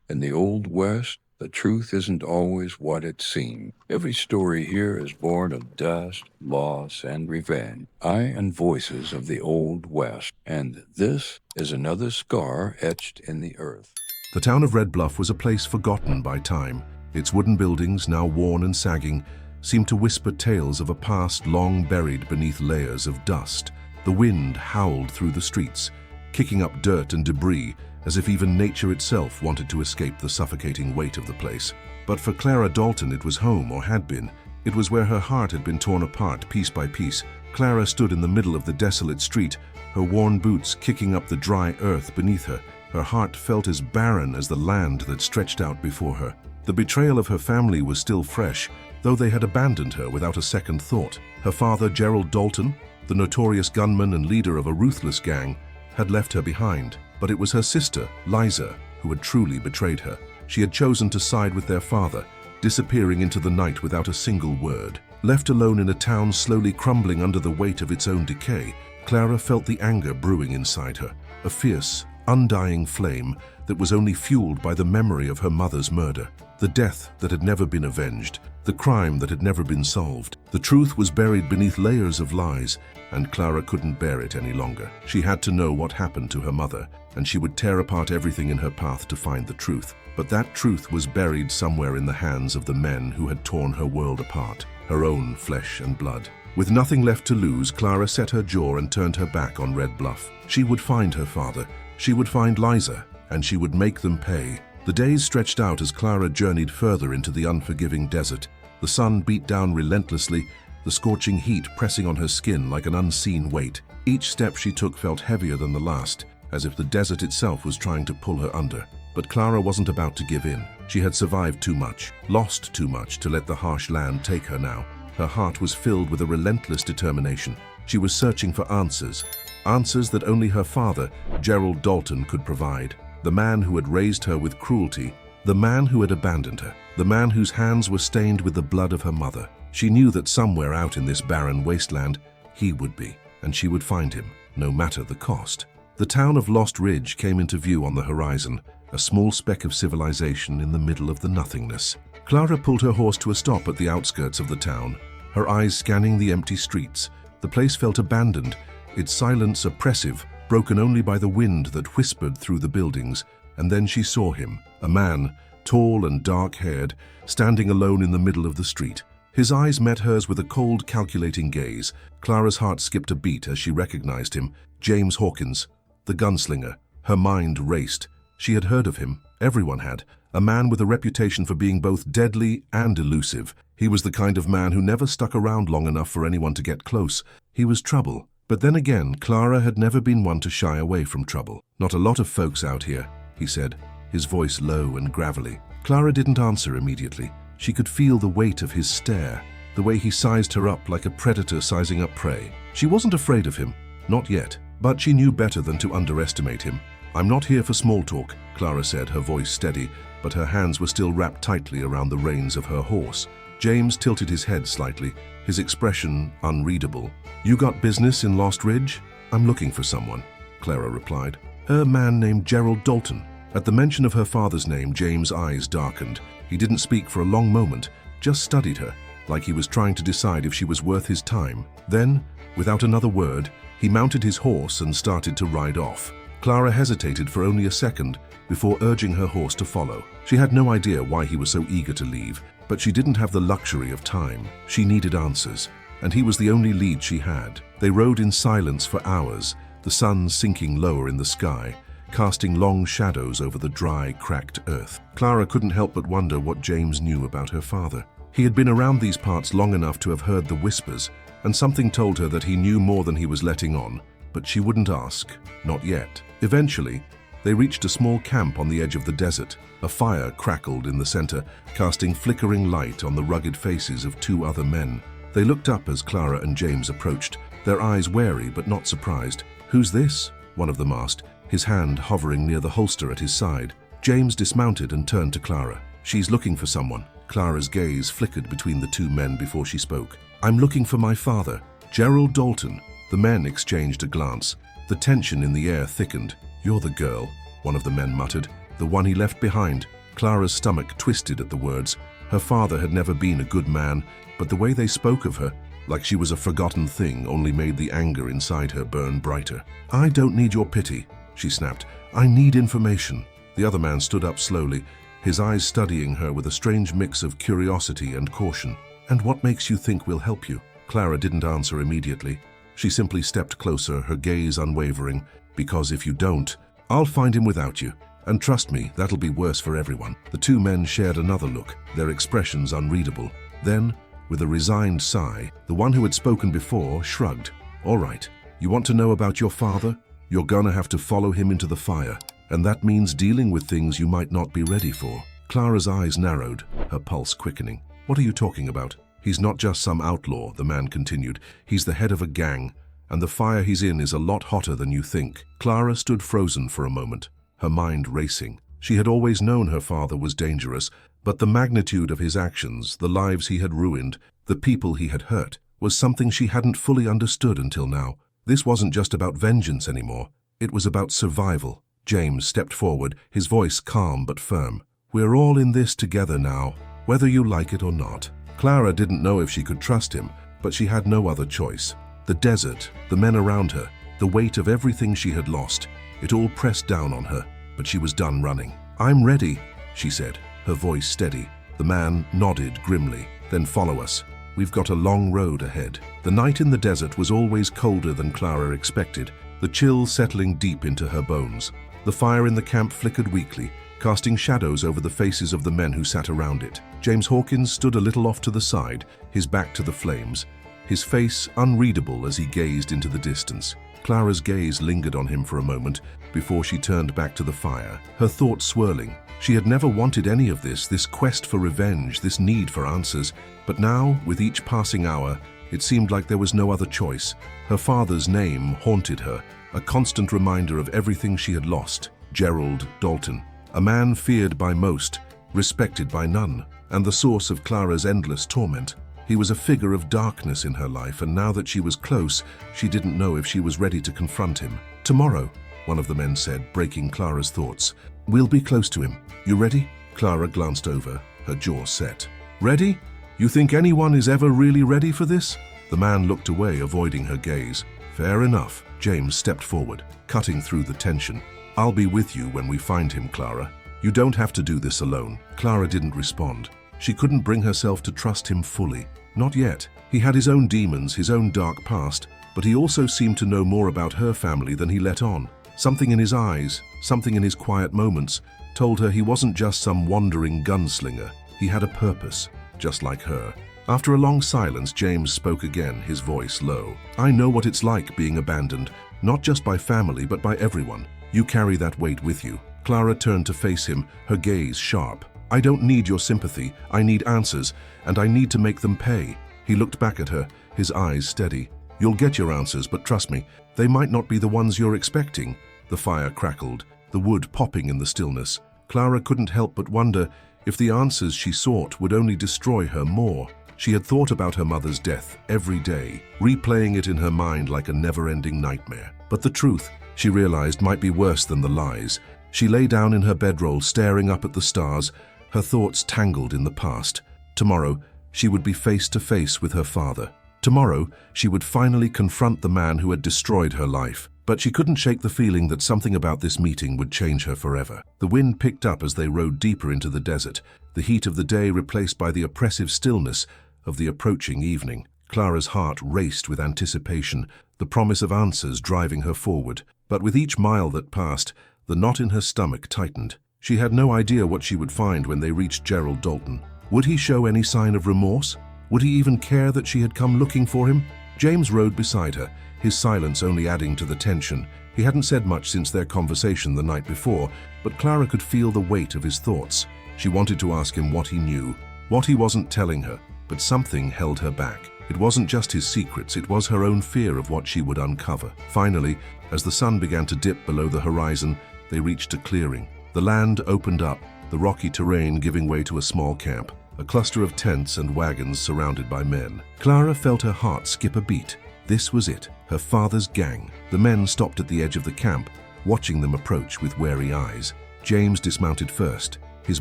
In the Old West, the truth isn't always what it seems. Every story here is born of dust, loss, and revenge. And voices of the Old West. And this is another scar etched in the earth. The town of Red Bluff was a place forgotten by time. Its wooden buildings, now worn and sagging, seemed to whisper tales of a past long buried beneath layers of dust. The wind howled through the streets, kicking up dirt and debris, as if even nature itself wanted to escape the suffocating weight of the place. But for Clara Dalton, it was home, or had been. It was where her heart had been torn apart piece by piece. Clara stood in the middle of the desolate street, her worn boots kicking up the dry earth beneath her. Her heart felt as barren as the land that stretched out before her. The betrayal of her family was still fresh, though they had abandoned her without a second thought. Her father, Gerald Dalton, the notorious gunman and leader of a ruthless gang, had left her behind. But it was her sister, Liza, who had truly betrayed her. She had chosen to side with their father, disappearing into the night without a single word. Left alone in a town slowly crumbling under the weight of its own decay, Clara felt the anger brewing inside her, a fierce, undying flame that was only fueled by the memory of her mother's murder, the death that had never been avenged, the crime that had never been solved. The truth was buried beneath layers of lies, and Clara couldn't bear it any longer. She had to know what happened to her mother, and she would tear apart everything in her path to find the truth. But that truth was buried somewhere in the hands of the men who had torn her world apart, her own flesh and blood. With nothing left to lose, Clara set her jaw and turned her back on Red Bluff. She would find her father, she would find Liza, and she would make them pay. The days stretched out as Clara journeyed further into the unforgiving desert. The sun beat down relentlessly, the scorching heat pressing on her skin like an unseen weight. Each step she took felt heavier than the last, as if the desert itself was trying to pull her under. But Clara wasn't about to give in. She had survived too much, lost too much to let the harsh land take her now. Her heart was filled with a relentless determination. She was searching for answers, answers that only her father, Gerald Dalton, could provide. The man who had raised her with cruelty, the man who had abandoned her, the man whose hands were stained with the blood of her mother. She knew that somewhere out in this barren wasteland, he would be, and she would find him, no matter the cost. The town of Lost Ridge came into view on the horizon, a small speck of civilization in the middle of the nothingness. Clara pulled her horse to a stop at the outskirts of the town, her eyes scanning the empty streets. The place felt abandoned, its silence oppressive, broken only by the wind that whispered through the buildings. And then she saw him, a man, tall and dark-haired, standing alone in the middle of the street. His eyes met hers with a cold, calculating gaze. Clara's heart skipped a beat as she recognized him, James Hawkins, the gunslinger. Her mind raced. She had heard of him. Everyone had. A man with a reputation for being both deadly and elusive. He was the kind of man who never stuck around long enough for anyone to get close. He was trouble. But then again, Clara had never been one to shy away from trouble. "Not a lot of folks out here," he said, his voice low and gravelly. Clara didn't answer immediately. She could feel the weight of his stare, the way he sized her up like a predator sizing up prey. She wasn't afraid of him, not yet, but she knew better than to underestimate him. "I'm not here for small talk," Clara said, her voice steady, but her hands were still wrapped tightly around the reins of her horse. James tilted his head slightly, his expression unreadable. "You got business in Lost Ridge?" "I'm looking for someone," Clara replied. "A man named Gerald Dalton." At the mention of her father's name, James' eyes darkened. He didn't speak for a long moment, just studied her, like he was trying to decide if she was worth his time. Then, without another word, he mounted his horse and started to ride off. Clara hesitated for only a second before urging her horse to follow. She had no idea why he was so eager to leave, but she didn't have the luxury of time. She needed answers, and he was the only lead she had. They rode in silence for hours, the sun sinking lower in the sky, casting long shadows over the dry, cracked earth. Clara couldn't help but wonder what James knew about her father. He had been around these parts long enough to have heard the whispers, and something told her that he knew more than he was letting on, but she wouldn't ask, not yet. Eventually, they reached a small camp on the edge of the desert. A fire crackled in the center, casting flickering light on the rugged faces of two other men. They looked up as Clara and James approached, their eyes wary but not surprised. "Who's this?" one of them asked, his hand hovering near the holster at his side. James dismounted and turned to Clara. "She's looking for someone." Clara's gaze flickered between the two men before she spoke. "I'm looking for my father, Gerald Dalton." The men exchanged a glance. The tension in the air thickened. "You're the girl," one of the men muttered. The one he left behind. Clara's stomach twisted at the words. Her father had never been a good man, but the way they spoke of her, like she was a forgotten thing, only made the anger inside her burn brighter. "I don't need your pity," she snapped. "I need information." The other man stood up slowly, his eyes studying her with a strange mix of curiosity and caution. "And what makes you think we'll help you?" Clara didn't answer immediately. She simply stepped closer, her gaze unwavering. "Because if you don't, I'll find him without you. And trust me, that'll be worse for everyone." The two men shared another look, their expressions unreadable. Then, with a resigned sigh, the one who had spoken before shrugged. "All right, you want to know about your father? You're gonna have to follow him into the fire, and that means dealing with things you might not be ready for." Clara's eyes narrowed, her pulse quickening. "What are you talking about?" "He's not just some outlaw," the man continued. "He's the head of a gang, and the fire he's in is a lot hotter than you think." Clara stood frozen for a moment, her mind racing. She had always known her father was dangerous, but the magnitude of his actions, the lives he had ruined, the people he had hurt, was something she hadn't fully understood until now. This wasn't just about vengeance anymore. It was about survival. James stepped forward, his voice calm but firm. "We're all in this together now, whether you like it or not." Clara didn't know if she could trust him, but she had no other choice. The desert, the men around her, the weight of everything she had lost, it all pressed down on her, but she was done running. "I'm ready," she said, her voice steady. The man nodded grimly. "Then follow us. We've got a long road ahead." The night in the desert was always colder than Clara expected, the chill settling deep into her bones. The fire in the camp flickered weakly, casting shadows over the faces of the men who sat around it. James Hawkins stood a little off to the side, his back to the flames, his face unreadable as he gazed into the distance. Clara's gaze lingered on him for a moment before she turned back to the fire, her thoughts swirling. She had never wanted any of this quest for revenge, this need for answers. But now, with each passing hour, it seemed like there was no other choice. Her father's name haunted her, a constant reminder of everything she had lost. Gerald Dalton, a man feared by most, respected by none, and the source of Clara's endless torment. He was a figure of darkness in her life, and now that she was close, she didn't know if she was ready to confront him. "Tomorrow," one of the men said, breaking Clara's thoughts. "We'll be close to him. You ready?" Clara glanced over, her jaw set. "Ready? You think anyone is ever really ready for this?" The man looked away, avoiding her gaze. "Fair enough." James stepped forward, cutting through the tension. "I'll be with you when we find him, Clara. You don't have to do this alone." Clara didn't respond. She couldn't bring herself to trust him fully. Not yet. He had his own demons, his own dark past, but he also seemed to know more about her family than he let on. Something in his eyes, something in his quiet moments, told her he wasn't just some wandering gunslinger. He had a purpose, just like her. After a long silence, James spoke again, his voice low. "I know what it's like being abandoned, not just by family, but by everyone. You carry that weight with you." Clara turned to face him, her gaze sharp. "I don't need your sympathy. I need answers, and I need to make them pay." He looked back at her, his eyes steady. "You'll get your answers, but trust me, they might not be the ones you're expecting." The fire crackled, the wood popping in the stillness. Clara couldn't help but wonder if the answers she sought would only destroy her more. She had thought about her mother's death every day, replaying it in her mind like a never-ending nightmare. But the truth, she realized, might be worse than the lies. She lay down in her bedroll, staring up at the stars, her thoughts tangled in the past. Tomorrow, she would be face to face with her father. Tomorrow, she would finally confront the man who had destroyed her life. But she couldn't shake the feeling that something about this meeting would change her forever. The wind picked up as they rode deeper into the desert, the heat of the day replaced by the oppressive stillness of the approaching evening. Clara's heart raced with anticipation, the promise of answers driving her forward. But with each mile that passed, the knot in her stomach tightened. She had no idea what she would find when they reached Gerald Dalton. Would he show any sign of remorse? Would he even care that she had come looking for him? James rode beside her, his silence only adding to the tension. He hadn't said much since their conversation the night before, but Clara could feel the weight of his thoughts. She wanted to ask him what he knew, what he wasn't telling her, but something held her back. It wasn't just his secrets, it was her own fear of what she would uncover. Finally, as the sun began to dip below the horizon, they reached a clearing. The land opened up, the rocky terrain giving way to a small camp, a cluster of tents and wagons surrounded by men. Clara felt her heart skip a beat. This was it, her father's gang. The men stopped at the edge of the camp, watching them approach with wary eyes. James dismounted first, his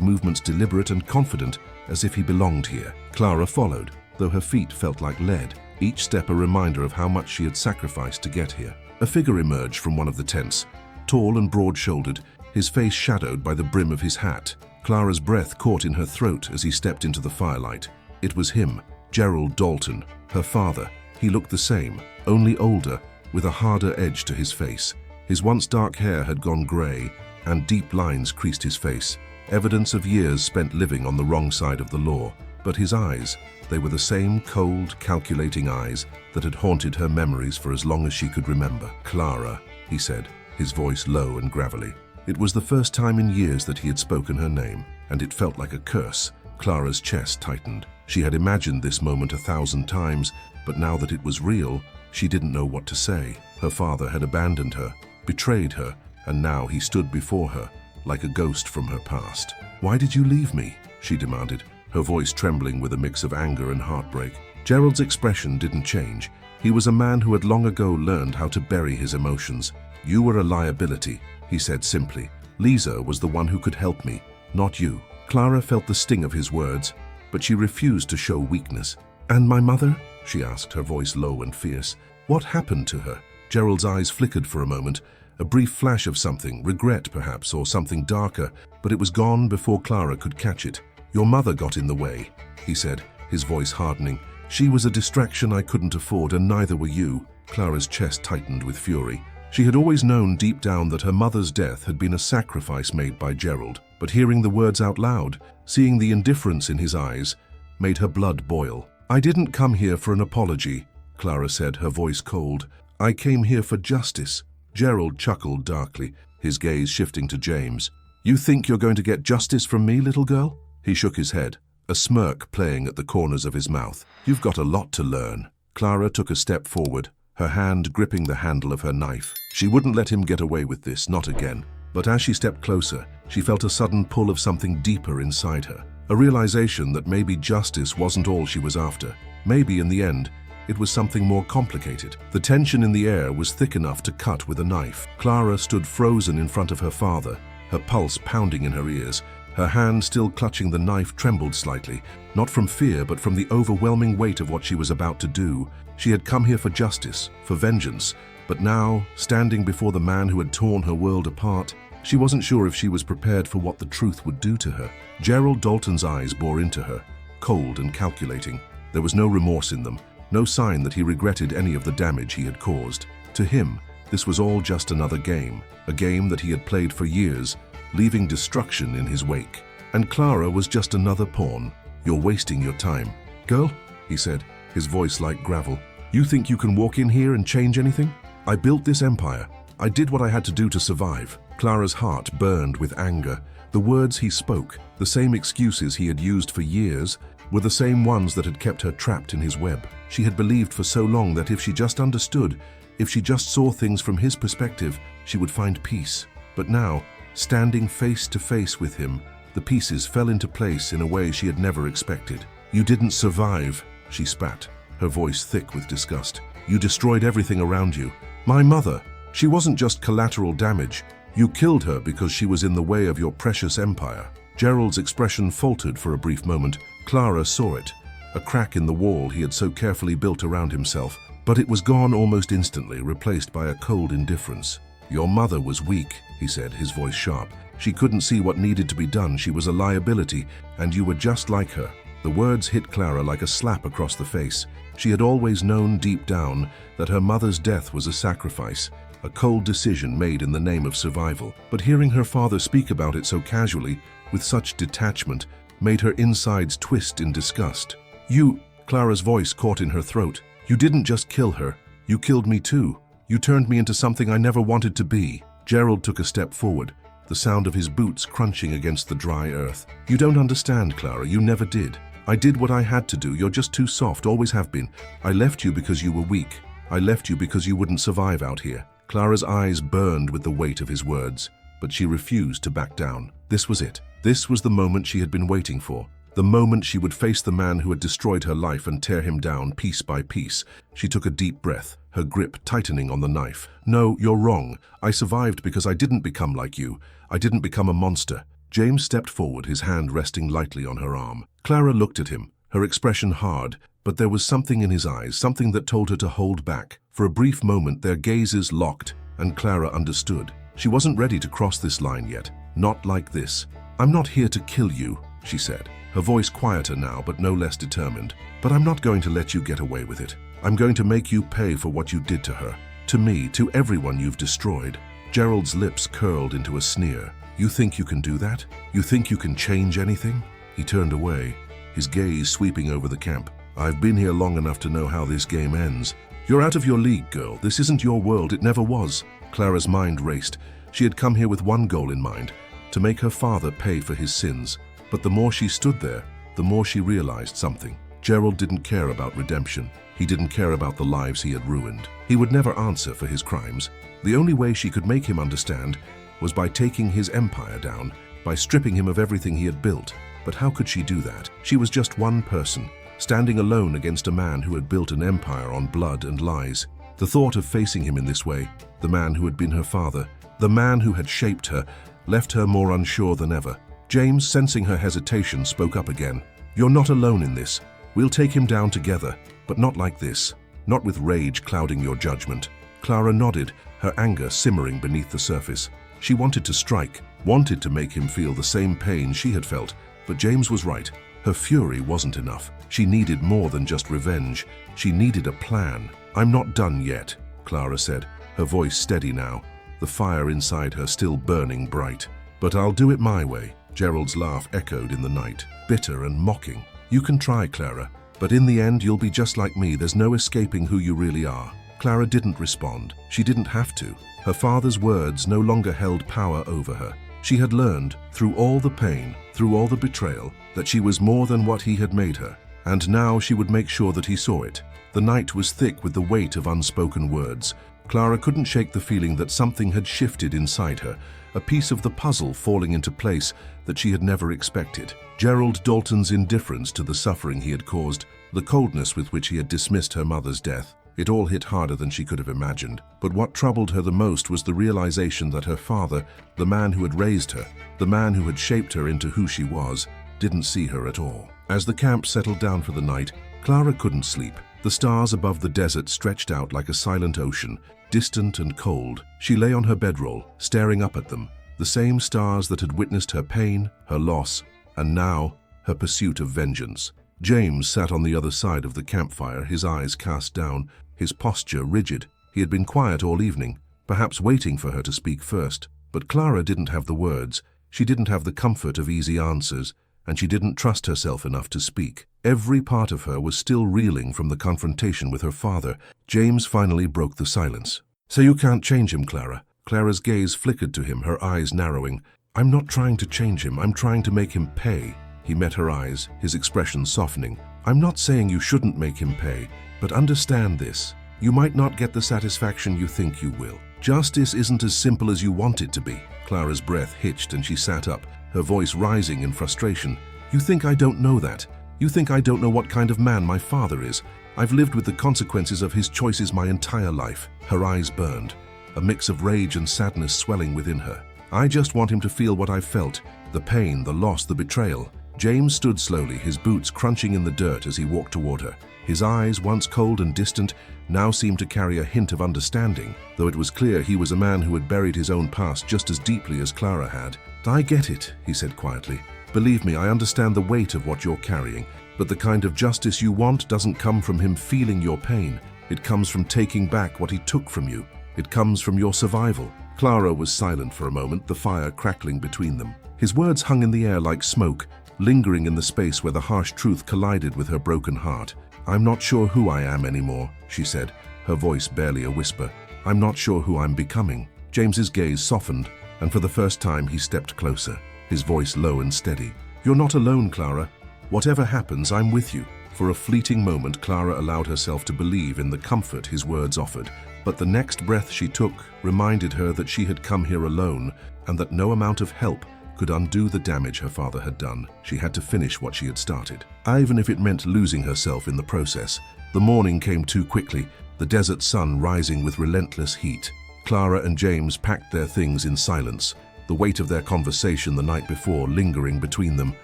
movements deliberate and confident, as if he belonged here. Clara followed, though her feet felt like lead, each step a reminder of how much she had sacrificed to get here. A figure emerged from one of the tents, tall and broad-shouldered, his face shadowed by the brim of his hat. Clara's breath caught in her throat as he stepped into the firelight. It was him, Gerald Dalton, her father. He looked the same, only older, with a harder edge to his face. His once dark hair had gone grey, and deep lines creased his face, evidence of years spent living on the wrong side of the law. But his eyes, they were the same cold, calculating eyes that had haunted her memories for as long as she could remember. "Clara," he said, his voice low and gravelly. It was the first time in years that he had spoken her name, and it felt like a curse. Clara's chest tightened. She had imagined this moment 1,000 times, but now that it was real, she didn't know what to say. Her father had abandoned her, betrayed her, and now he stood before her, like a ghost from her past. "Why did you leave me?" she demanded, her voice trembling with a mix of anger and heartbreak. Gerald's expression didn't change. He was a man who had long ago learned how to bury his emotions. "You were a liability," he said simply. "Lisa was the one who could help me, not you." Clara felt the sting of his words, but she refused to show weakness. "And my mother?" she asked, her voice low and fierce. "What happened to her?" Gerald's eyes flickered for a moment, a brief flash of something, regret perhaps, or something darker, but it was gone before Clara could catch it. "Your mother got in the way," he said, his voice hardening. "She was a distraction I couldn't afford, and neither were you." Clara's chest tightened with fury. She had always known deep down that her mother's death had been a sacrifice made by Gerald, but hearing the words out loud, seeing the indifference in his eyes, made her blood boil. "I didn't come here for an apology," Clara said, her voice cold. "I came here for justice." Gerald chuckled darkly, his gaze shifting to James. "You think you're going to get justice from me, little girl?" He shook his head, a smirk playing at the corners of his mouth. "You've got a lot to learn." Clara took a step forward, her hand gripping the handle of her knife. She wouldn't let him get away with this, not again. But as she stepped closer, she felt a sudden pull of something deeper inside her, a realization that maybe justice wasn't all she was after. Maybe in the end, it was something more complicated. The tension in the air was thick enough to cut with a knife. Clara stood frozen in front of her father, her pulse pounding in her ears. Her hand still clutching the knife trembled slightly, not from fear but from the overwhelming weight of what she was about to do. She had come here for justice, for vengeance, but now, standing before the man who had torn her world apart, she wasn't sure if she was prepared for what the truth would do to her. Gerald Dalton's eyes bore into her, cold and calculating. There was no remorse in them, no sign that he regretted any of the damage he had caused. To him, this was all just another game, a game that he had played for years, leaving destruction in his wake. And Clara was just another pawn. "You're wasting your time." "Girl," he said, his voice like gravel, "you think you can walk in here and change anything? I built this empire. I did what I had to do to survive." Clara's heart burned with anger. The words he spoke, the same excuses he had used for years, were the same ones that had kept her trapped in his web. She had believed for so long that if she just understood, if she just saw things from his perspective, she would find peace. But now, standing face to face with him, the pieces fell into place in a way she had never expected. "You didn't survive," she spat, her voice thick with disgust. "You destroyed everything around you. My mother, she wasn't just collateral damage. You killed her because she was in the way of your precious empire." Gerald's expression faltered for a brief moment. Clara saw it, a crack in the wall he had so carefully built around himself, but it was gone almost instantly, replaced by a cold indifference. "Your mother was weak," he said, his voice sharp. "She couldn't see what needed to be done. She was a liability, and you were just like her." The words hit Clara like a slap across the face. She had always known deep down that her mother's death was a sacrifice, a cold decision made in the name of survival. But hearing her father speak about it so casually, with such detachment, made her insides twist in disgust. "You," Clara's voice caught in her throat, "you didn't just kill her, you killed me too. You turned me into something I never wanted to be." Gerald took a step forward, the sound of his boots crunching against the dry earth. "You don't understand, Clara, you never did. I did what I had to do. You're just too soft, always have been. I left you because you were weak. I left you because you wouldn't survive out here." Clara's eyes burned with the weight of his words, but she refused to back down. This was it. This was the moment she had been waiting for. The moment she would face the man who had destroyed her life and tear him down piece by piece. She took a deep breath, her grip tightening on the knife. "No, you're wrong. I survived because I didn't become like you. I didn't become a monster." James stepped forward, his hand resting lightly on her arm. Clara looked at him, her expression hard, but there was something in his eyes, something that told her to hold back. For a brief moment, their gazes locked, and Clara understood. She wasn't ready to cross this line yet. Not like this. "I'm not here to kill you," she said, her voice quieter now but no less determined. "But I'm not going to let you get away with it. I'm going to make you pay for what you did to her. To me, to everyone you've destroyed." Gerald's lips curled into a sneer. "You think you can do that? You think you can change anything?" He turned away, his gaze sweeping over the camp. "I've been here long enough to know how this game ends. You're out of your league, girl. This isn't your world. It never was." Clara's mind raced. She had come here with one goal in mind, to make her father pay for his sins. But the more she stood there, the more she realized something. Gerald didn't care about redemption. He didn't care about the lives he had ruined. He would never answer for his crimes. The only way she could make him understand was by taking his empire down, by stripping him of everything he had built. But how could she do that? She was just one person, standing alone against a man who had built an empire on blood and lies. The thought of facing him in this way, the man who had been her father, the man who had shaped her, left her more unsure than ever. James, sensing her hesitation, spoke up again. "You're not alone in this. We'll take him down together, but not like this. Not with rage clouding your judgment." Clara nodded, her anger simmering beneath the surface. She wanted to strike, wanted to make him feel the same pain she had felt, but James was right. Her fury wasn't enough. She needed more than just revenge. She needed a plan. "I'm not done yet," Clara said, her voice steady now, the fire inside her still burning bright. "But I'll do it my way." Gerald's laugh echoed in the night, bitter and mocking. "You can try, Clara, but in the end you'll be just like me. There's no escaping who you really are." Clara didn't respond. She didn't have to. Her father's words no longer held power over her. She had learned, through all the pain, through all the betrayal, that she was more than what he had made her. And now she would make sure that he saw it. The night was thick with the weight of unspoken words. Clara couldn't shake the feeling that something had shifted inside her, a piece of the puzzle falling into place that she had never expected. Gerald Dalton's indifference to the suffering he had caused, the coldness with which he had dismissed her mother's death, it all hit harder than she could have imagined. But what troubled her the most was the realization that her father, the man who had raised her, the man who had shaped her into who she was, didn't see her at all. As the camp settled down for the night, Clara couldn't sleep. The stars above the desert stretched out like a silent ocean, distant and cold. She lay on her bedroll, staring up at them, the same stars that had witnessed her pain, her loss, and now her pursuit of vengeance. James sat on the other side of the campfire, his eyes cast down, his posture rigid. He had been quiet all evening, perhaps waiting for her to speak first. But Clara didn't have the words, she didn't have the comfort of easy answers, and she didn't trust herself enough to speak. Every part of her was still reeling from the confrontation with her father. James finally broke the silence. "So you can't change him, Clara?" Clara's gaze flickered to him, her eyes narrowing. "I'm not trying to change him, I'm trying to make him pay." He met her eyes, his expression softening. "I'm not saying you shouldn't make him pay, but understand this. You might not get the satisfaction you think you will. Justice isn't as simple as you want it to be." Clara's breath hitched and she sat up, her voice rising in frustration. "You think I don't know that? You think I don't know what kind of man my father is? I've lived with the consequences of his choices my entire life." Her eyes burned, a mix of rage and sadness swelling within her. "I just want him to feel what I've felt, the pain, the loss, the betrayal." James stood slowly, his boots crunching in the dirt as he walked toward her. His eyes, once cold and distant, now seemed to carry a hint of understanding, though it was clear he was a man who had buried his own past just as deeply as Clara had. "I get it," he said quietly. "Believe me, I understand the weight of what you're carrying, but the kind of justice you want doesn't come from him feeling your pain. It comes from taking back what he took from you. It comes from your survival." Clara was silent for a moment, the fire crackling between them. His words hung in the air like smoke, lingering in the space where the harsh truth collided with her broken heart. "I'm not sure who I am anymore," she said, her voice barely a whisper. "I'm not sure who I'm becoming." James's gaze softened, and for the first time he stepped closer, his voice low and steady. "You're not alone, Clara. Whatever happens, I'm with you." For a fleeting moment, Clara allowed herself to believe in the comfort his words offered, but the next breath she took reminded her that she had come here alone, and that no amount of help could undo the damage her father had done. She had to finish what she had started, even if it meant losing herself in the process. The morning came too quickly. the desert sun rising with relentless heat. Clara and James packed their things in silence, the weight of their conversation the night before lingering between them.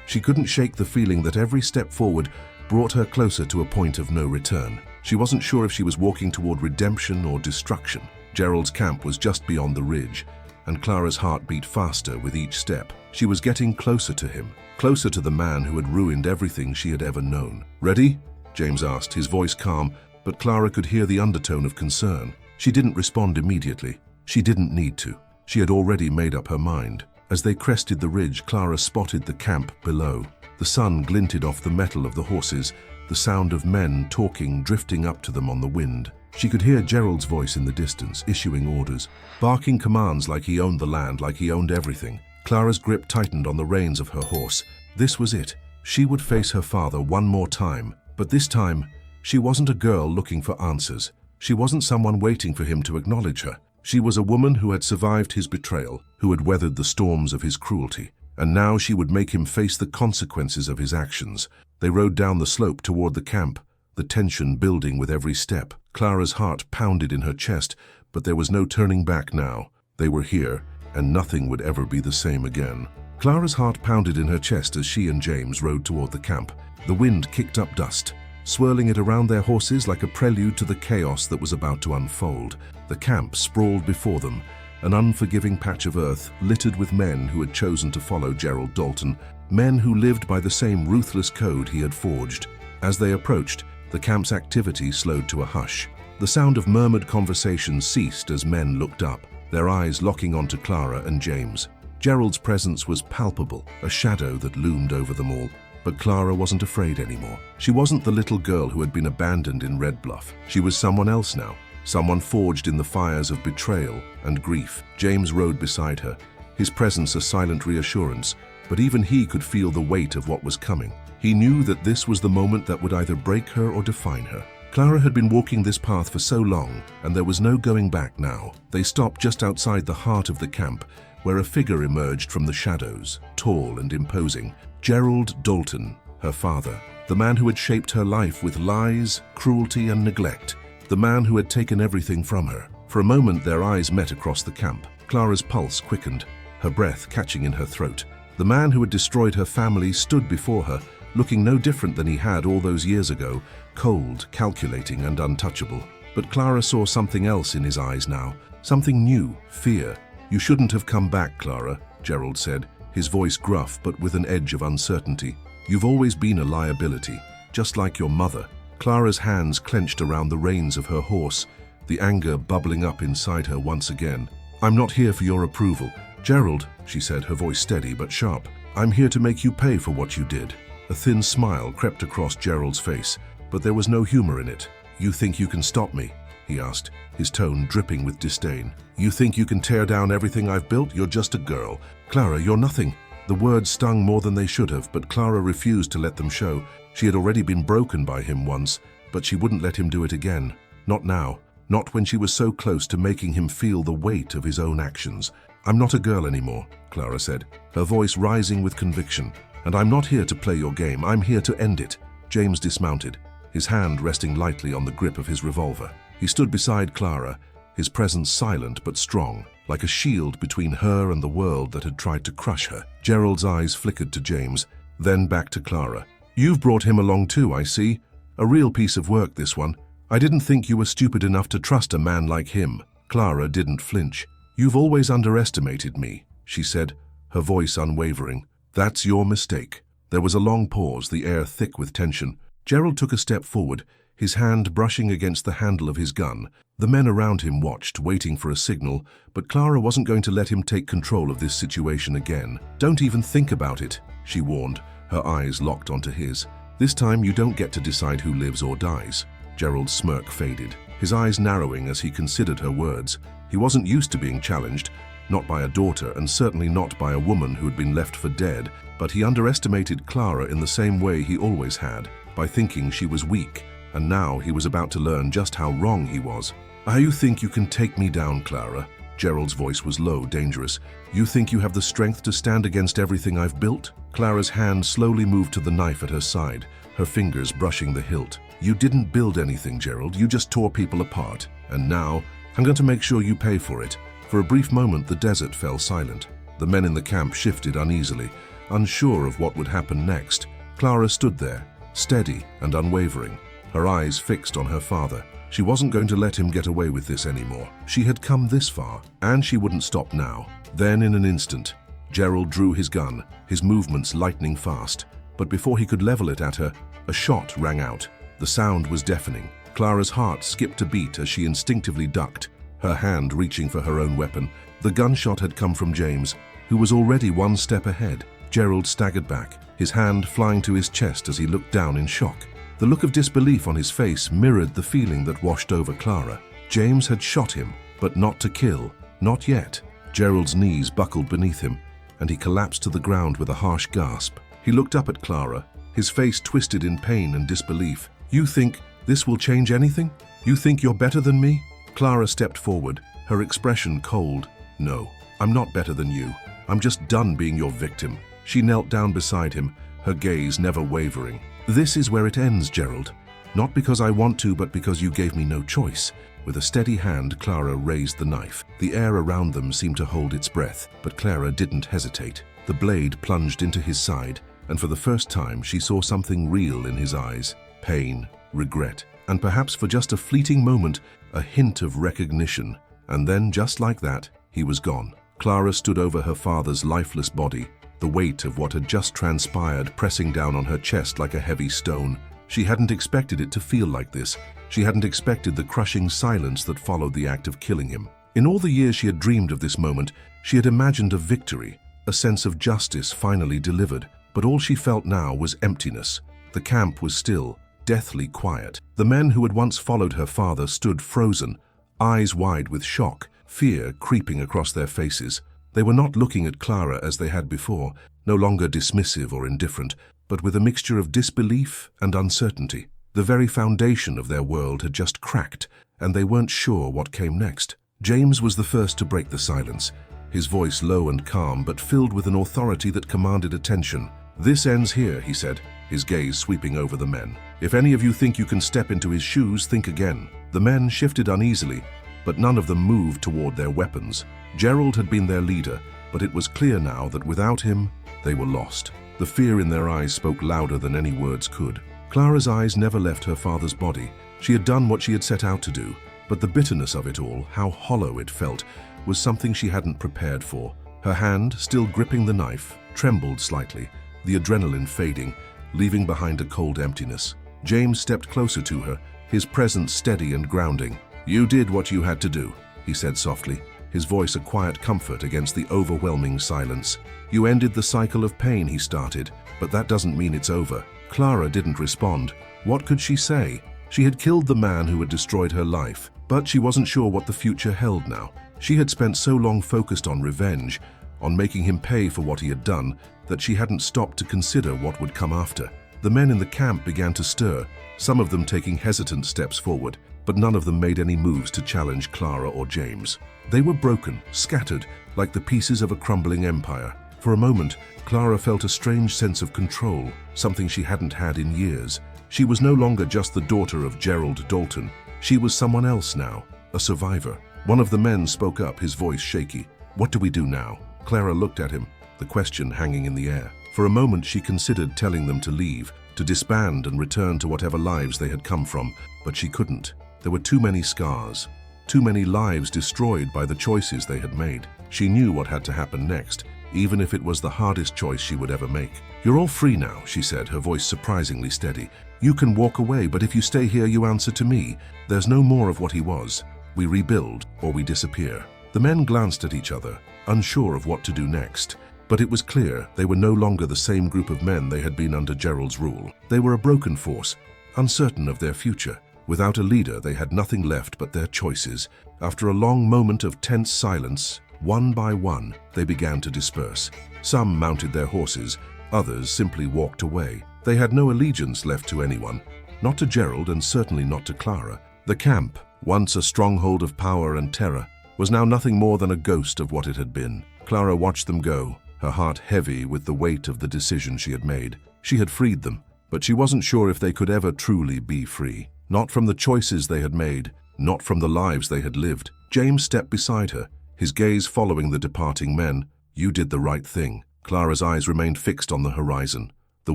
She couldn't shake the feeling that every step forward brought her closer to a point of no return. She wasn't sure if she was walking toward redemption or destruction. Gerald's camp was just beyond the ridge, and Clara's heart beat faster with each step. She was getting closer to him, closer to the man who had ruined everything she had ever known. "Ready?" James asked, his voice calm, but Clara could hear the undertone of concern. She didn't respond immediately. She didn't need to. She had already made up her mind. As they crested the ridge, Clara spotted the camp below. The sun glinted off the metal of the horses, the sound of men talking drifting up to them on the wind. She could hear Gerald's voice in the distance, issuing orders, barking commands like he owned the land, like he owned everything. Clara's grip tightened on the reins of her horse. This was it. She would face her father one more time, but this time, she wasn't a girl looking for answers. She wasn't someone waiting for him to acknowledge her. She was a woman who had survived his betrayal, who had weathered the storms of his cruelty, and now she would make him face the consequences of his actions. They rode down the slope toward the camp, the tension building with every step. Clara's heart pounded in her chest, but there was no turning back now. They were here, and nothing would ever be the same again. Clara's heart pounded in her chest as she and James rode toward the camp. The wind kicked up dust, swirling it around their horses like a prelude to the chaos that was about to unfold. The camp sprawled before them, an unforgiving patch of earth littered with men who had chosen to follow Gerald Dalton, men who lived by the same ruthless code he had forged. As they approached, the camp's activity slowed to a hush. The sound of murmured conversation ceased as men looked up, their eyes locking onto Clara and James. Gerald's presence was palpable, a shadow that loomed over them all. But Clara wasn't afraid anymore. She wasn't the little girl who had been abandoned in Red Bluff. She was someone else now, someone forged in the fires of betrayal and grief. James rode beside her, his presence a silent reassurance, but even he could feel the weight of what was coming. He knew that this was the moment that would either break her or define her. Clara had been walking this path for so long, and there was no going back now. They stopped just outside the heart of the camp, where a figure emerged from the shadows, tall and imposing. Gerald Dalton, her father, the man who had shaped her life with lies, cruelty, and neglect, the man who had taken everything from her. For a moment, their eyes met across the camp. Clara's pulse quickened, her breath catching in her throat. The man who had destroyed her family stood before her, looking no different than he had all those years ago, cold, calculating, and untouchable. But Clara saw something else in his eyes now, something new, fear. "You shouldn't have come back, Clara," Gerald said, his voice gruff but with an edge of uncertainty. "You've always been a liability, just like your mother." Clara's hands clenched around the reins of her horse, the anger bubbling up inside her once again. "I'm not here for your approval, Gerald," she said, her voice steady but sharp. "I'm here to make you pay for what you did." A thin smile crept across Gerald's face, but there was no humor in it. "You think you can stop me?" he asked, his tone dripping with disdain. "You think you can tear down everything I've built? You're just a girl. Clara, you're nothing." The words stung more than they should have, but Clara refused to let them show. She had already been broken by him once, but she wouldn't let him do it again. Not now. Not when she was so close to making him feel the weight of his own actions. "I'm not a girl anymore," Clara said, her voice rising with conviction. "And I'm not here to play your game. I'm here to end it." James dismounted, his hand resting lightly on the grip of his revolver. He stood beside Clara, his presence silent but strong, like a shield between her and the world that had tried to crush her. Gerald's eyes flickered to James, then back to Clara. "You've brought him along too, I see. A real piece of work, this one. I didn't think you were stupid enough to trust a man like him." Clara didn't flinch. "You've always underestimated me," she said, her voice unwavering. "That's your mistake." There was a long pause, the air thick with tension. Gerald took a step forward, his hand brushing against the handle of his gun. The men around him watched, waiting for a signal, but Clara wasn't going to let him take control of this situation again. "Don't even think about it," she warned, her eyes locked onto his. "This time you don't get to decide who lives or dies." Gerald's smirk faded, his eyes narrowing as he considered her words. He wasn't used to being challenged, not by a daughter and certainly not by a woman who had been left for dead, but he underestimated Clara in the same way he always had, by thinking she was weak, and now he was about to learn just how wrong he was. "You think you can take me down, Clara?" Gerald's voice was low, dangerous. "You think you have the strength to stand against everything I've built?" Clara's hand slowly moved to the knife at her side, her fingers brushing the hilt. "You didn't build anything, Gerald. You just tore people apart. And now, I'm going to make sure you pay for it." For a brief moment, the desert fell silent. The men in the camp shifted uneasily, unsure of what would happen next. Clara stood there, steady and unwavering, her eyes fixed on her father. She wasn't going to let him get away with this anymore. She had come this far, and she wouldn't stop now. Then, in an instant, Gerald drew his gun, his movements lightning fast. But before he could level it at her, a shot rang out. The sound was deafening. Clara's heart skipped a beat as she instinctively ducked, her hand reaching for her own weapon. The gunshot had come from James, who was already one step ahead. Gerald staggered back, his hand flying to his chest as he looked down in shock. The look of disbelief on his face mirrored the feeling that washed over Clara. James had shot him, but not to kill. Not yet. Gerald's knees buckled beneath him, and he collapsed to the ground with a harsh gasp. He looked up at Clara, his face twisted in pain and disbelief. "You think this will change anything? You think you're better than me?" Clara stepped forward, her expression cold. "No, I'm not better than you. I'm just done being your victim." She knelt down beside him, her gaze never wavering. "This is where it ends, Gerald. Not because I want to, but because you gave me no choice." With a steady hand, Clara raised the knife. The air around them seemed to hold its breath, but Clara didn't hesitate. The blade plunged into his side, and for the first time she saw something real in his eyes. Pain, regret, and perhaps for just a fleeting moment, a hint of recognition. And then, just like that, he was gone. Clara stood over her father's lifeless body, the weight of what had just transpired pressing down on her chest like a heavy stone. She hadn't expected it to feel like this. She hadn't expected the crushing silence that followed the act of killing him. In all the years she had dreamed of this moment, she had imagined a victory, a sense of justice finally delivered. But all she felt now was emptiness. The camp was still, deathly quiet. The men who had once followed her father stood frozen, eyes wide with shock, fear creeping across their faces. They were not looking at Clara as they had before, no longer dismissive or indifferent, but with a mixture of disbelief and uncertainty. The very foundation of their world had just cracked, and they weren't sure what came next. James was the first to break the silence, his voice low and calm, but filled with an authority that commanded attention. "This ends here," he said, his gaze sweeping over the men. "If any of you think you can step into his shoes, think again." The men shifted uneasily, but none of them moved toward their weapons. Gerald had been their leader, but it was clear now that without him, they were lost. The fear in their eyes spoke louder than any words could. Clara's eyes never left her father's body. She had done what she had set out to do, but the bitterness of it all, how hollow it felt, was something she hadn't prepared for. Her hand, still gripping the knife, trembled slightly, the adrenaline fading, leaving behind a cold emptiness. James stepped closer to her, his presence steady and grounding. "You did what you had to do," he said softly, his voice a quiet comfort against the overwhelming silence. "You ended the cycle of pain he started, but that doesn't mean it's over." Clara didn't respond. What could she say? She had killed the man who had destroyed her life, but she wasn't sure what the future held now. She had spent so long focused on revenge, on making him pay for what he had done, that she hadn't stopped to consider what would come after. The men in the camp began to stir, some of them taking hesitant steps forward, but none of them made any moves to challenge Clara or James. They were broken, scattered, like the pieces of a crumbling empire. For a moment, Clara felt a strange sense of control, something she hadn't had in years. She was no longer just the daughter of Gerald Dalton. She was someone else now, a survivor. One of the men spoke up, his voice shaky. "What do we do now?" Clara looked at him, the question hanging in the air. For a moment she considered telling them to leave, to disband and return to whatever lives they had come from, but she couldn't. There were too many scars, too many lives destroyed by the choices they had made. She knew what had to happen next, even if it was the hardest choice she would ever make. "You're all free now," she said, her voice surprisingly steady. "You can walk away, but if you stay here, you answer to me. There's no more of what he was. We rebuild, or we disappear." The men glanced at each other, unsure of what to do next. But it was clear they were no longer the same group of men they had been under Gerald's rule. They were a broken force, uncertain of their future. Without a leader, they had nothing left but their choices. After a long moment of tense silence, one by one, they began to disperse. Some mounted their horses, others simply walked away. They had no allegiance left to anyone, not to Gerald and certainly not to Clara. The camp, once a stronghold of power and terror, was now nothing more than a ghost of what it had been. Clara watched them go, her heart heavy with the weight of the decision she had made. She had freed them, but she wasn't sure if they could ever truly be free. Not from the choices they had made, not from the lives they had lived. James stepped beside her, his gaze following the departing men. "You did the right thing." Clara's eyes remained fixed on the horizon, the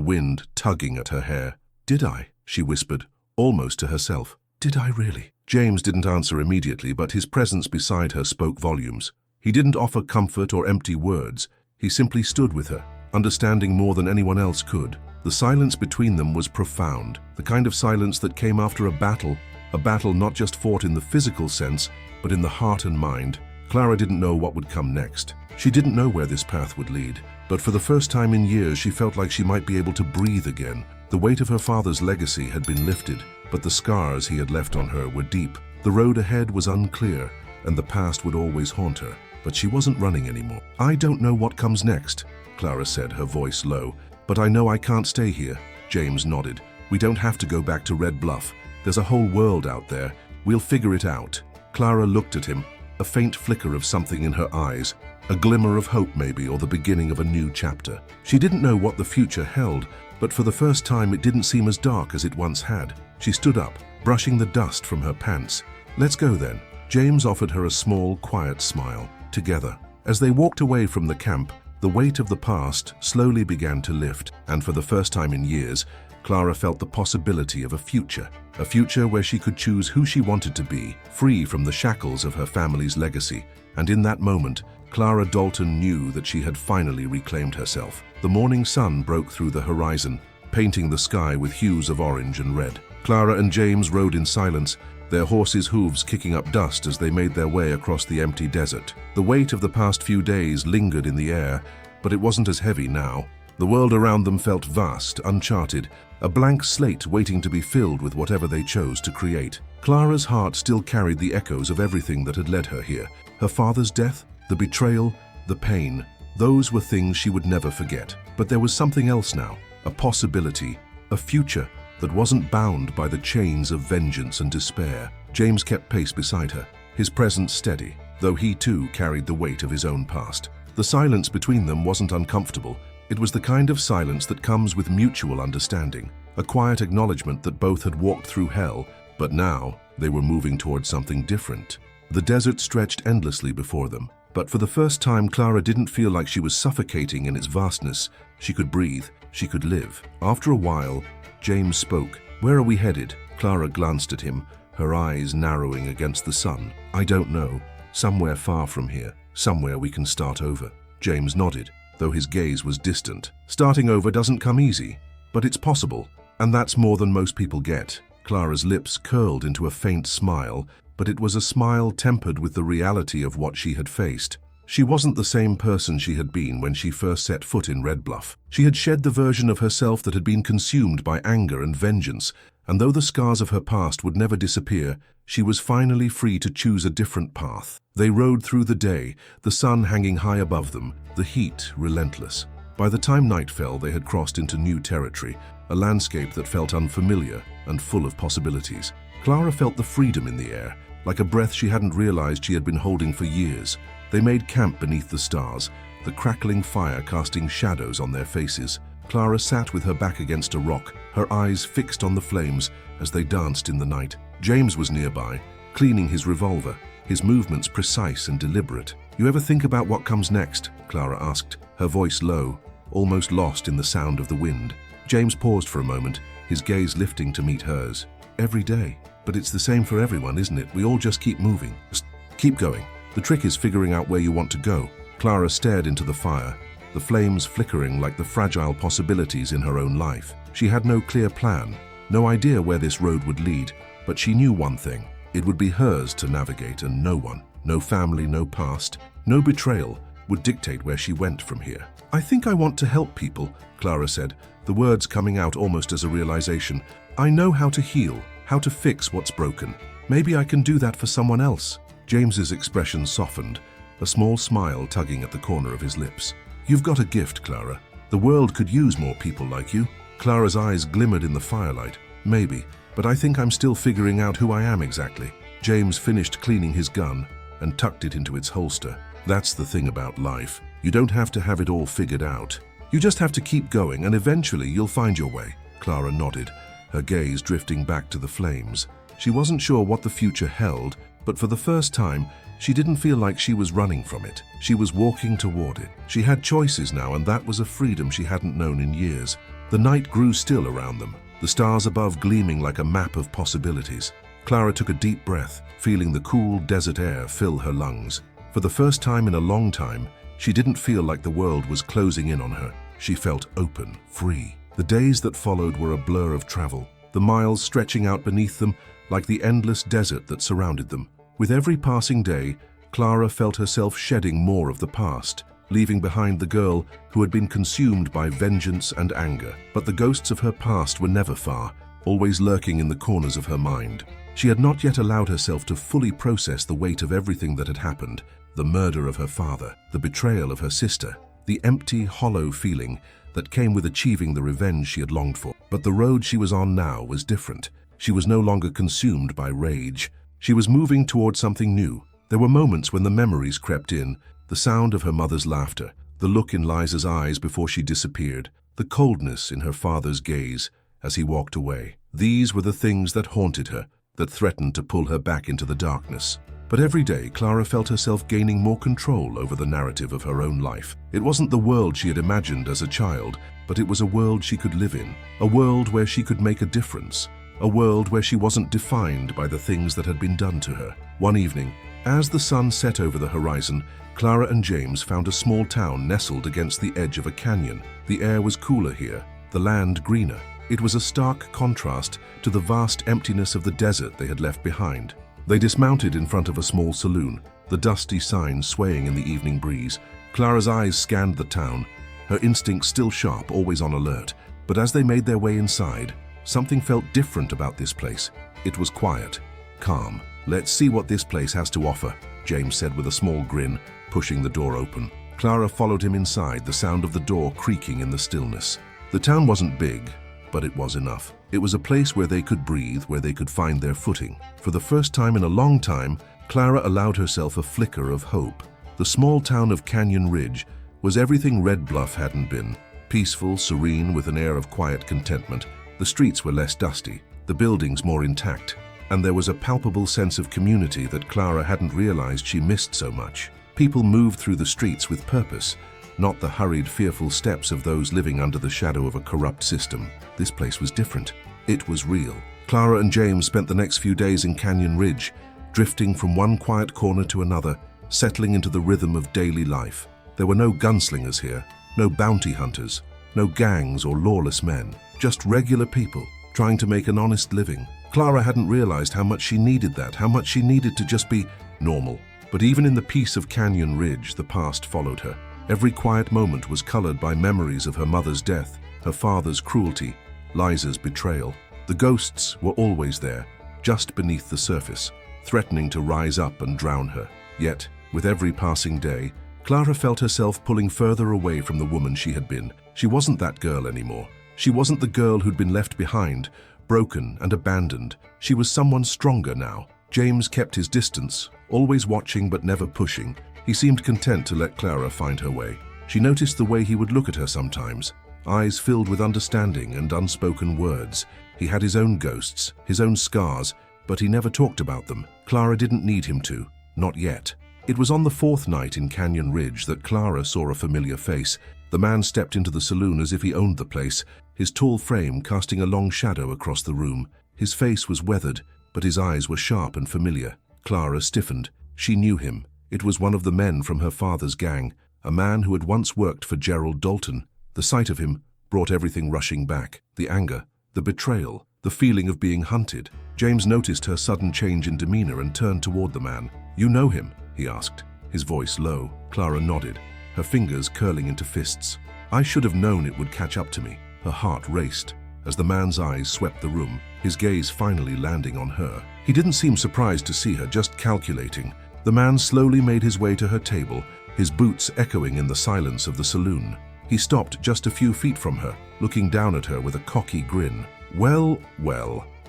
wind tugging at her hair. "Did I?" she whispered, almost to herself. "Did I really?" James didn't answer immediately, but his presence beside her spoke volumes. He didn't offer comfort or empty words. He simply stood with her, understanding more than anyone else could. The silence between them was profound, the kind of silence that came after a battle not just fought in the physical sense, but in the heart and mind. Clara didn't know what would come next. She didn't know where this path would lead, but for the first time in years she felt like she might be able to breathe again. The weight of her father's legacy had been lifted, but the scars he had left on her were deep. The road ahead was unclear, and the past would always haunt her, but she wasn't running anymore. "I don't know what comes next," Clara said, her voice low, "but I know I can't stay here." James nodded. "We don't have to go back to Red Bluff. There's a whole world out there. We'll figure it out." Clara looked at him, a faint flicker of something in her eyes, a glimmer of hope maybe, or the beginning of a new chapter. She didn't know what the future held, but for the first time it didn't seem as dark as it once had. She stood up, brushing the dust from her pants. "Let's go then." James offered her a small, quiet smile. Together, as they walked away from the camp, the weight of the past slowly began to lift, and for the first time in years, Clara felt the possibility of a future where she could choose who she wanted to be, free from the shackles of her family's legacy. And in that moment, Clara Dalton knew that she had finally reclaimed herself. The morning sun broke through the horizon, painting the sky with hues of orange and red. Clara and James rode in silence, their horses' hooves kicking up dust as they made their way across the empty desert. The weight of the past few days lingered in the air, but it wasn't as heavy now. The world around them felt vast, uncharted, a blank slate waiting to be filled with whatever they chose to create. Clara's heart still carried the echoes of everything that had led her here. Her father's death, the betrayal, the pain. Those were things she would never forget. But there was something else now, a possibility, a future that wasn't bound by the chains of vengeance and despair. James kept pace beside her, his presence steady, though he too carried the weight of his own past. The silence between them wasn't uncomfortable. It was the kind of silence that comes with mutual understanding, a quiet acknowledgement that both had walked through hell, but now they were moving towards something different. The desert stretched endlessly before them, but for the first time Clara didn't feel like she was suffocating in its vastness. She could breathe, she could live. After a while, James spoke. "Where are we headed?" Clara glanced at him, her eyes narrowing against the sun. "I don't know. Somewhere far from here. Somewhere we can start over." James nodded, though his gaze was distant. "Starting over doesn't come easy, but it's possible, and that's more than most people get." Clara's lips curled into a faint smile, but it was a smile tempered with the reality of what she had faced. She wasn't the same person she had been when she first set foot in Red Bluff. She had shed the version of herself that had been consumed by anger and vengeance, and though the scars of her past would never disappear, she was finally free to choose a different path. They rode through the day, the sun hanging high above them, the heat relentless. By the time night fell, they had crossed into new territory, a landscape that felt unfamiliar and full of possibilities. Clara felt the freedom in the air, like a breath she hadn't realized she had been holding for years. They made camp beneath the stars, the crackling fire casting shadows on their faces. Clara sat with her back against a rock, her eyes fixed on the flames as they danced in the night. James was nearby, cleaning his revolver, his movements precise and deliberate. "You ever think about what comes next?" Clara asked, her voice low, almost lost in the sound of the wind. James paused for a moment, his gaze lifting to meet hers. "Every day. But it's the same for everyone, isn't it? We all just keep moving. Just keep going. The trick is figuring out where you want to go." Clara stared into the fire, the flames flickering like the fragile possibilities in her own life. She had no clear plan, no idea where this road would lead, but she knew one thing. It would be hers to navigate, and no one, no family, no past, no betrayal, would dictate where she went from here. "I think I want to help people," Clara said, the words coming out almost as a realization. "I know how to heal, how to fix what's broken. Maybe I can do that for someone else." James's expression softened, a small smile tugging at the corner of his lips. "You've got a gift, Clara. The world could use more people like you." Clara's eyes glimmered in the firelight. "Maybe, but I think I'm still figuring out who I am exactly." James finished cleaning his gun and tucked it into its holster. "That's the thing about life. You don't have to have it all figured out. You just have to keep going, and eventually you'll find your way." Clara nodded, her gaze drifting back to the flames. She wasn't sure what the future held, but for the first time, she didn't feel like she was running from it. She was walking toward it. She had choices now, and that was a freedom she hadn't known in years. The night grew still around them, the stars above gleaming like a map of possibilities. Clara took a deep breath, feeling the cool desert air fill her lungs. For the first time in a long time, she didn't feel like the world was closing in on her. She felt open, free. The days that followed were a blur of travel, the miles stretching out beneath them like the endless desert that surrounded them. With every passing day, Clara felt herself shedding more of the past, leaving behind the girl who had been consumed by vengeance and anger. But the ghosts of her past were never far, always lurking in the corners of her mind. She had not yet allowed herself to fully process the weight of everything that had happened: the murder of her father, the betrayal of her sister, the empty, hollow feeling that came with achieving the revenge she had longed for. But the road she was on now was different. She was no longer consumed by rage. She was moving toward something new. There were moments when the memories crept in, the sound of her mother's laughter, the look in Liza's eyes before she disappeared, the coldness in her father's gaze as he walked away. These were the things that haunted her, that threatened to pull her back into the darkness. But every day, Clara felt herself gaining more control over the narrative of her own life. It wasn't the world she had imagined as a child, but it was a world she could live in, a world where she could make a difference, a world where she wasn't defined by the things that had been done to her. One evening, as the sun set over the horizon, Clara and James found a small town nestled against the edge of a canyon. The air was cooler here, the land greener. It was a stark contrast to the vast emptiness of the desert they had left behind. They dismounted in front of a small saloon, the dusty sign swaying in the evening breeze. Clara's eyes scanned the town, her instincts still sharp, always on alert. But as they made their way inside, something felt different about this place. It was quiet, calm. "Let's see what this place has to offer," James said with a small grin, pushing the door open. Clara followed him inside, the sound of the door creaking in the stillness. The town wasn't big, but it was enough. It was a place where they could breathe, where they could find their footing. For the first time in a long time, Clara allowed herself a flicker of hope. The small town of Canyon Ridge was everything Red Bluff hadn't been. Peaceful, serene, with an air of quiet contentment. The streets were less dusty, the buildings more intact, and there was a palpable sense of community that Clara hadn't realized she missed so much. People moved through the streets with purpose, not the hurried, fearful steps of those living under the shadow of a corrupt system. This place was different. It was real. Clara and James spent the next few days in Canyon Ridge, drifting from one quiet corner to another, settling into the rhythm of daily life. There were no gunslingers here, no bounty hunters, no gangs or lawless men, just regular people trying to make an honest living. Clara hadn't realized how much she needed that, how much she needed to just be normal. But even in the peace of Canyon Ridge, the past followed her. Every quiet moment was colored by memories of her mother's death, her father's cruelty, Liza's betrayal. The ghosts were always there, just beneath the surface, threatening to rise up and drown her. Yet, with every passing day, Clara felt herself pulling further away from the woman she had been. She wasn't that girl anymore. She wasn't the girl who'd been left behind, broken and abandoned. She was someone stronger now. James kept his distance, always watching but never pushing. He seemed content to let Clara find her way. She noticed the way he would look at her sometimes, eyes filled with understanding and unspoken words. He had his own ghosts, his own scars, but he never talked about them. Clara didn't need him to, not yet. It was on the fourth night in Canyon Ridge that Clara saw a familiar face. The man stepped into the saloon as if he owned the place, his tall frame casting a long shadow across the room. His face was weathered, but his eyes were sharp and familiar. Clara stiffened. She knew him. It was one of the men from her father's gang, a man who had once worked for Gerald Dalton. The sight of him brought everything rushing back. The anger, the betrayal, the feeling of being hunted. James noticed her sudden change in demeanor and turned toward the man. "You know him?" he asked, his voice low. Clara nodded, her fingers curling into fists. "I should have known it would catch up to me." Her heart raced as the man's eyes swept the room, his gaze finally landing on her. He didn't seem surprised to see her, just calculating. The man slowly made his way to her table, his boots echoing in the silence of the saloon. He stopped just a few feet from her, looking down at her with a cocky grin. Well,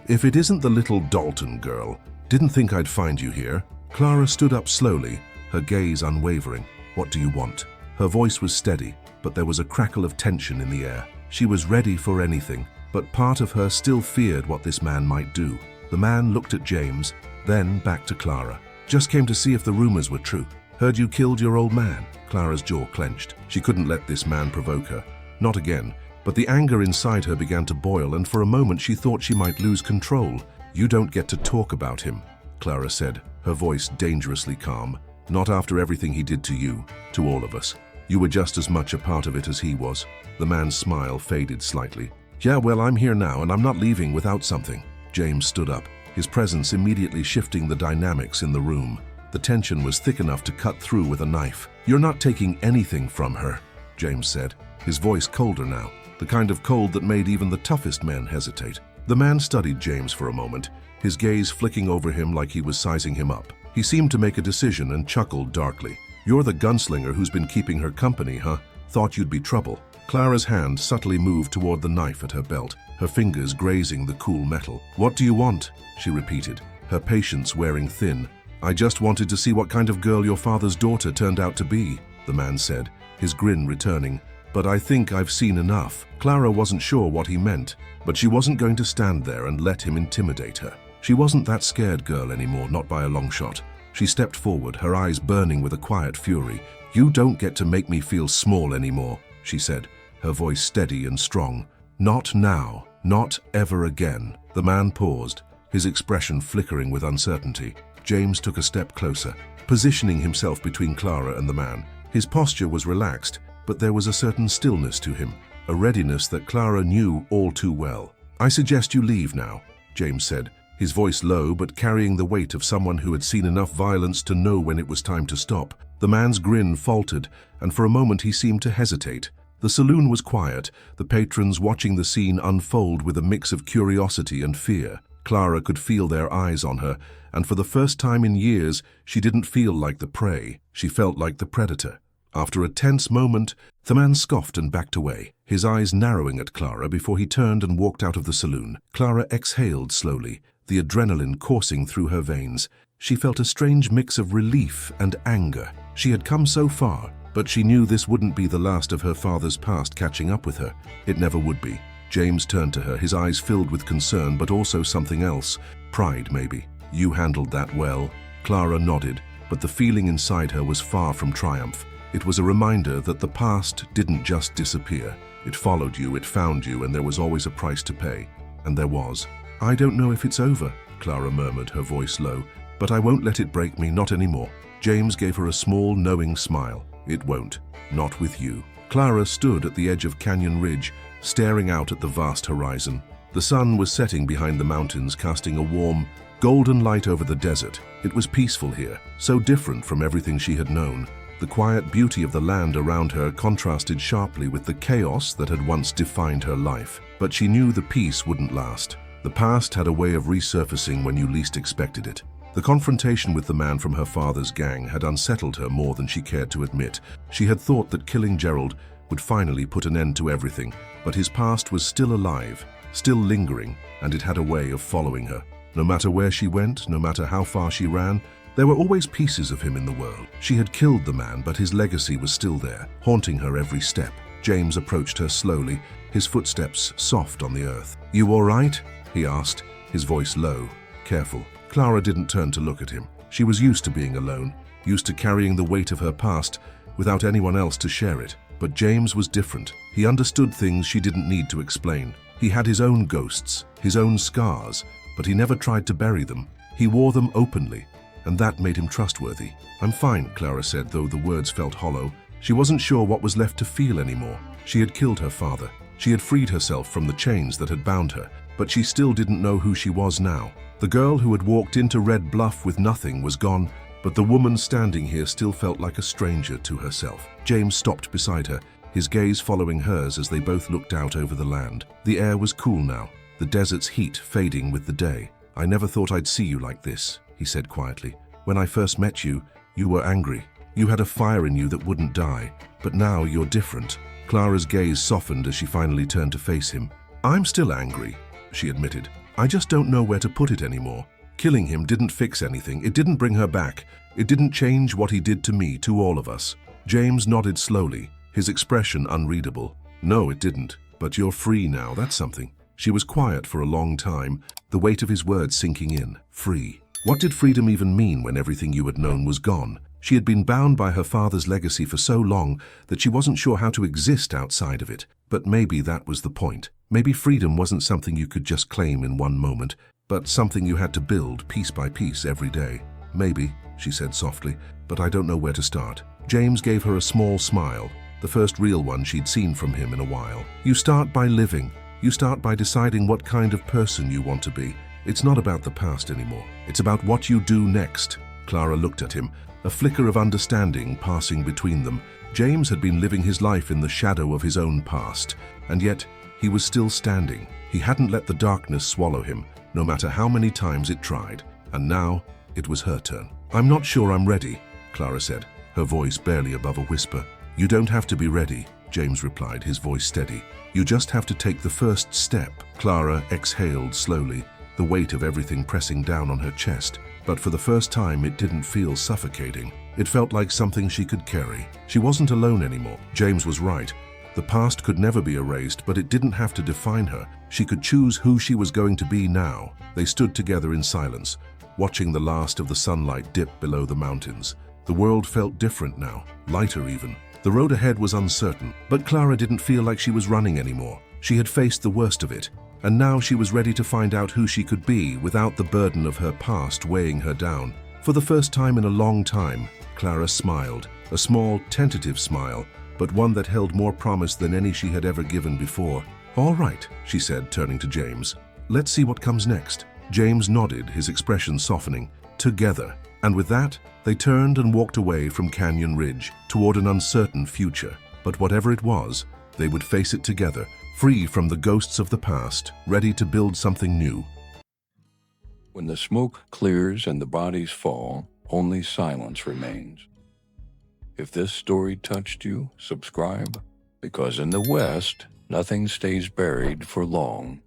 if it isn't the little Dalton girl. Didn't think I'd find you here." Clara stood up slowly, her gaze unwavering. "What do you want?" Her voice was steady, but there was a crackle of tension in the air. She was ready for anything. but part of her still feared what this man might do. The man looked at James, then back to Clara. "Just came to see if the rumors were true. Heard you killed your old man." Clara's jaw clenched. She couldn't let this man provoke her. Not again. But the anger inside her began to boil, and for a moment she thought she might lose control. "You don't get to talk about him," Clara said, her voice dangerously calm. "Not after everything he did to you, to all of us. You were just as much a part of it as he was." The man's smile faded slightly. "Yeah, well, I'm here now, and I'm not leaving without something." James stood up, his presence immediately shifting the dynamics in the room. The tension was thick enough to cut through with a knife. "You're not taking anything from her," James said, his voice colder now, the kind of cold that made even the toughest men hesitate. The man studied James for a moment, his gaze flicking over him like he was sizing him up. He seemed to make a decision and chuckled darkly. "You're the gunslinger who's been keeping her company, huh? Thought you'd be trouble." Clara's hand subtly moved toward the knife at her belt, her fingers grazing the cool metal. "What do you want?" she repeated, her patience wearing thin. "I just wanted to see what kind of girl your father's daughter turned out to be," the man said, his grin returning. "But I think I've seen enough." Clara wasn't sure what he meant, but she wasn't going to stand there and let him intimidate her. She wasn't that scared girl anymore, not by a long shot. She stepped forward, her eyes burning with a quiet fury. "You don't get to make me feel small anymore," she said, her voice steady and strong. "Not now, not ever again." The man paused, his expression flickering with uncertainty. James took a step closer, positioning himself between Clara and the man. His posture was relaxed, but there was a certain stillness to him, a readiness that Clara knew all too well. "I suggest you leave now," James said, his voice low but carrying the weight of someone who had seen enough violence to know when it was time to stop. The man's grin faltered, and for a moment he seemed to hesitate. The saloon was quiet, the patrons watching the scene unfold with a mix of curiosity and fear. Clara could feel their eyes on her, and for the first time in years, she didn't feel like the prey. She felt like the predator. After a tense moment, the man scoffed and backed away, his eyes narrowing at Clara before he turned and walked out of the saloon. Clara exhaled slowly, the adrenaline coursing through her veins. She felt a strange mix of relief and anger. She had come so far, but she knew this wouldn't be the last of her father's past catching up with her. It never would be. James turned to her, his eyes filled with concern, but also something else. Pride, maybe. "You handled that well." Clara nodded, but the feeling inside her was far from triumph. It was a reminder that the past didn't just disappear. It followed you, it found you, and there was always a price to pay. And there was. "I don't know if it's over," Clara murmured, her voice low, "but I won't let it break me, not anymore." James gave her a small, knowing smile. "It won't. Not with you." Clara stood at the edge of Canyon Ridge, staring out at the vast horizon. The sun was setting behind the mountains, casting a warm, golden light over the desert. It was peaceful here, so different from everything she had known. The quiet beauty of the land around her contrasted sharply with the chaos that had once defined her life. But she knew the peace wouldn't last. The past had a way of resurfacing when you least expected it. The confrontation with the man from her father's gang had unsettled her more than she cared to admit. She had thought that killing Gerald would finally put an end to everything, but his past was still alive, still lingering, and it had a way of following her. No matter where she went, no matter how far she ran, there were always pieces of him in the world. She had killed the man, but his legacy was still there, haunting her every step. James approached her slowly, his footsteps soft on the earth. "You all right?" he asked, his voice low, careful. Clara didn't turn to look at him. She was used to being alone, used to carrying the weight of her past without anyone else to share it. But James was different. He understood things she didn't need to explain. He had his own ghosts, his own scars, but he never tried to bury them. He wore them openly, and that made him trustworthy. "I'm fine," Clara said, though the words felt hollow. She wasn't sure what was left to feel anymore. She had killed her father. She had freed herself from the chains that had bound her, but she still didn't know who she was now. The girl who had walked into Red Bluff with nothing was gone, but the woman standing here still felt like a stranger to herself. James stopped beside her, his gaze following hers as they both looked out over the land. The air was cool now, the desert's heat fading with the day. "I never thought I'd see you like this," he said quietly. "When I first met you, you were angry. You had a fire in you that wouldn't die, but now you're different." Clara's gaze softened as she finally turned to face him. "I'm still angry," she admitted. "I just don't know where to put it anymore. Killing him didn't fix anything. It didn't bring her back. It didn't change what he did to me, to all of us." James nodded slowly, his expression unreadable. "No, it didn't. But you're free now, that's something." She was quiet for a long time, the weight of his words sinking in. Free. What did freedom even mean when everything you had known was gone? She had been bound by her father's legacy for so long that she wasn't sure how to exist outside of it. But maybe that was the point. Maybe freedom wasn't something you could just claim in one moment, but something you had to build piece by piece every day. Maybe, she said softly, but I don't know where to start. James gave her a small smile, the first real one she'd seen from him in a while. You start by living. You start by deciding what kind of person you want to be. It's not about the past anymore. It's about what you do next. Clara looked at him, a flicker of understanding passing between them. James had been living his life in the shadow of his own past, and yet he was still standing. He hadn't let the darkness swallow him, no matter how many times it tried. And now it was her turn. I'm not sure I'm ready, Clara said, her voice barely above a whisper. You don't have to be ready, James replied, his voice steady. You just have to take the first step. Clara exhaled slowly, the weight of everything pressing down on her chest. But for the first time, it didn't feel suffocating. It felt like something she could carry. She wasn't alone anymore. James was right. The past could never be erased, but it didn't have to define her. She could choose who she was going to be now. They stood together in silence, watching the last of the sunlight dip below the mountains. The world felt different now, lighter even. The road ahead was uncertain, but Clara didn't feel like she was running anymore. She had faced the worst of it, and now she was ready to find out who she could be without the burden of her past weighing her down. For the first time in a long time, Clara smiled, a small, tentative smile, but one that held more promise than any she had ever given before. All right, she said, turning to James. Let's see what comes next. James nodded, his expression softening. Together. And with that, they turned and walked away from Canyon Ridge toward an uncertain future. But whatever it was, they would face it together, free from the ghosts of the past, ready to build something new. When the smoke clears and the bodies fall, only silence remains. If this story touched you, subscribe, because in the West, nothing stays buried for long.